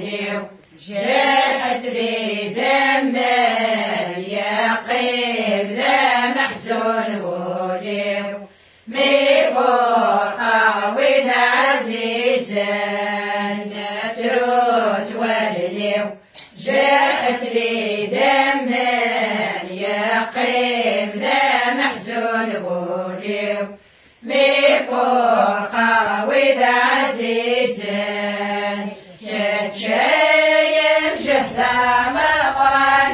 ولي جرحت ذي ذم يقيم ذا محزون ولي مفرقة وذا عزيز نسرت ولي جرحت ذي ذم يقيم ذا محزون ولي مفرقة وذا عزيز كتشايم جهدا مقران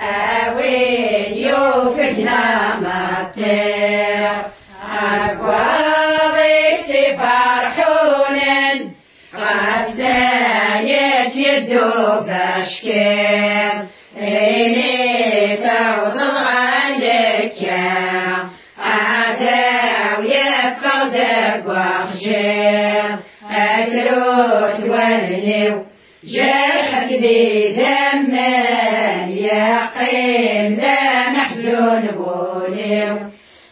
أوين يوفقنا مطير أقواضي سفر حونن غفتايس يدو فاشكير إني توضض عنك عداو يفقدك وخجير أتروت ولنيو جرحك ذي ذمان يقيم ذا محزون بوليو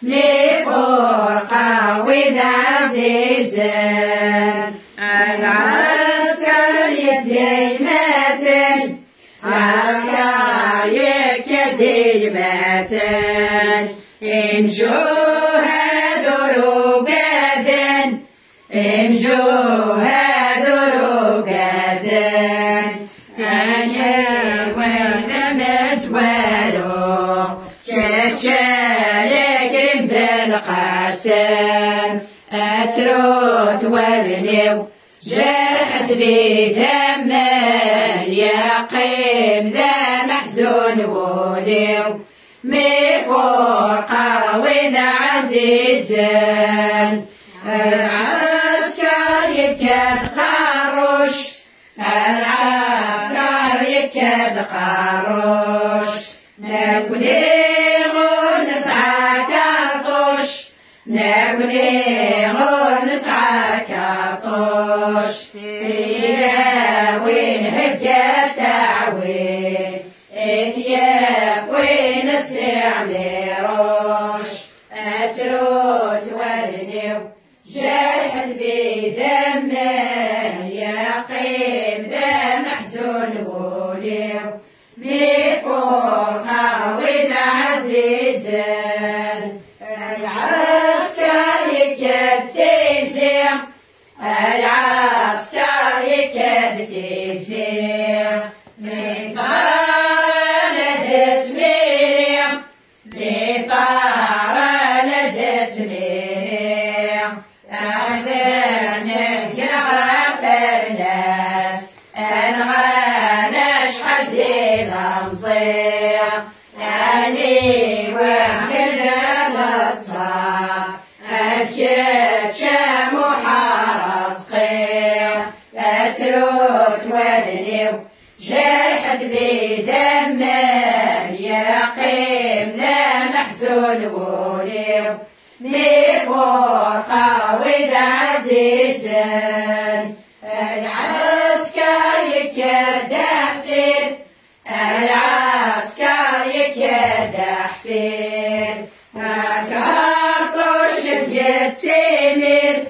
لفرقة وذا عزيزان العسكر يدي مثل عسكر يكدي مثل امشوها دروقاذن امشوها دروقاذن ثانية وذا مسوارو كتشالك بالقاسم أتروت ولنيو جرحت ذي ذمان يقيم ذا محزون وليو مفرقة وذا عزيزان العسكر يكاد قاروش العسكر يكاد قاروش نبني ونسعى كاطوش نبني ونسعى كاطوش إلى وين هجا تعوين إثياب وين السعميروش أتروت ورنيو جرحت ذي ذمان يقيم ذا محزون وليو مفرقة وذا عزيزان العسكر يكاد تيزيع العسكر يكاد تيزيع لطارة سميريع لطارة سميريع أحذرنا كنغفر ناس أنغاناش حد الأمصيع أني وعمل الأتصار أذكر شام وحرص قيع أتروت ولنيو جرحت ذي ذمان يقيم ذا محزون وليو مفرقة وذا عزيزان العسكر يكدح فين العسكر يكدح فين أكاطوش ديال سمير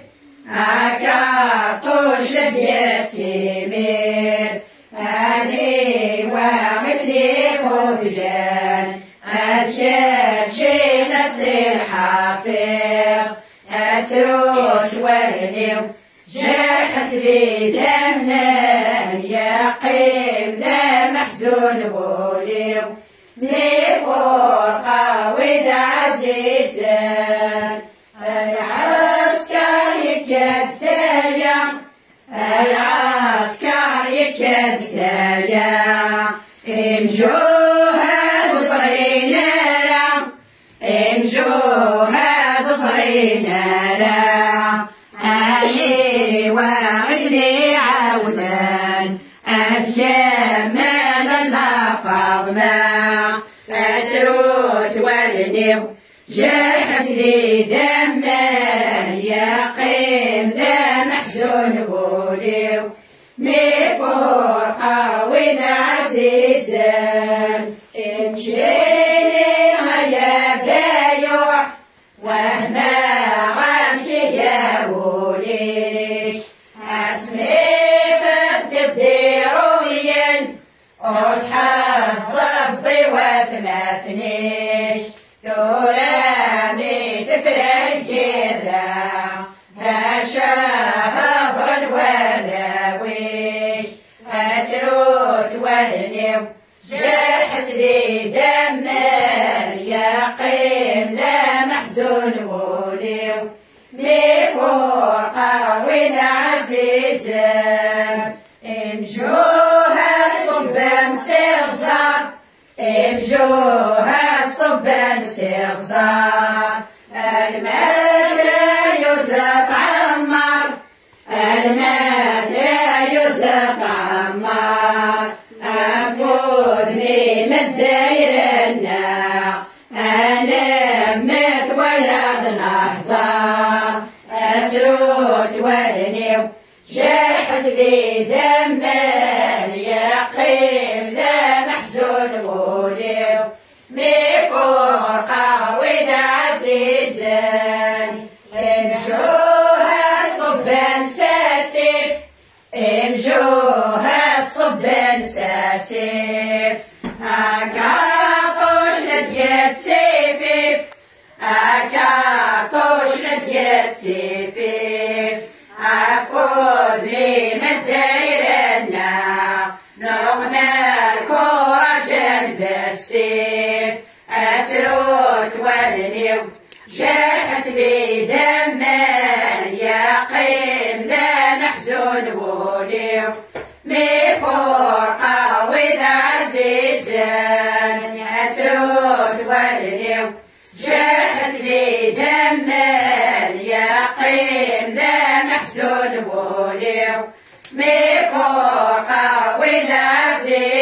أكاطوش ديال سمير أني وعملي خفجان أذكر شي نسير حافظ أتروت ورنيو جرحت ذي ذمان يقيم ذا محزون وليو مفرقة وذا عزيزان العسكر يكاد ثايا العسكر يكاد ثايا امجوها ظفرينا امجوها ظفرينا أني وعلي عودان أتكمل اللفظ ما أتروت ولنيو جرحت ذي ذمان يقيم ذا محزون وليو مفرقة وذا عزيزان امشيني غيا بايوع وهنا غامك يا وليك اسمي في الدبير وتحصب ضيوة مثنيش ترامي تفرق الرا هاشا هضرا وراويش أتروت ولنيو جرحت ذي ذمر يقيم ذا محزون وليو لفوق والعزيزة امجوها صبان صغار امجوها صبان صغار المال يوسف عمار المال يوسف عمار أفوذني من دايرنا أنا مت ولد نهضة أتروت ولنيو جرحت ذي ذمال يقيم ذا محزون وليو مفورقة وذا عزيزا امجوها صبان ساسف امجوها صبان ساسف أكاطوش نديت سيفيف أكاطوش نديت سيفيف أفوذ لي من تيرنا نغمى الكورة جنب السيف أتروت ولنيو جرحت لي ذمان يقيم ذا محزون وليو مفورقة وذا عزيزا أتروت ولنيو جرحت لي ذمان يقيم ذا محزون وليو مفورقة وذا عزيزا